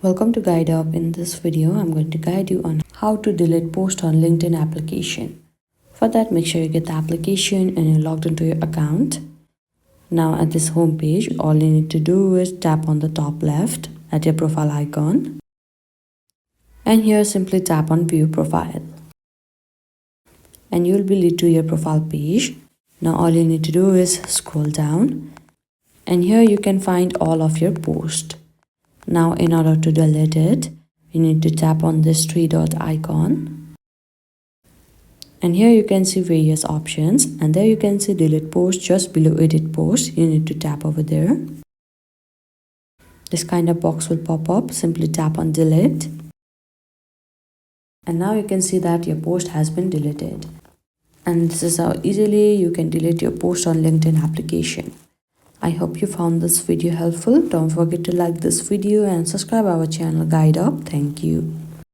Welcome to Guide Up. In this video, I'm going to guide you on how to delete post on LinkedIn application. For that, make sure you get the application and you're logged into your account. Now at this home page, all you need to do is tap on the top left at your profile icon. And here simply tap on view profile. And you'll be led to your profile page. Now all you need to do is scroll down. And here you can find all of your posts. Now in order to delete it, you need to tap on this three dot icon. And here you can see various options, and there you can see delete post. Just below edit post, you need to tap over there. This kind of box will pop up. Simply tap on delete. And now you can see that your post has been deleted. And this is how easily you can delete your post on LinkedIn application. I hope you found this video helpful. Don't forget to like this video and subscribe our channel Guide Up. Thank you.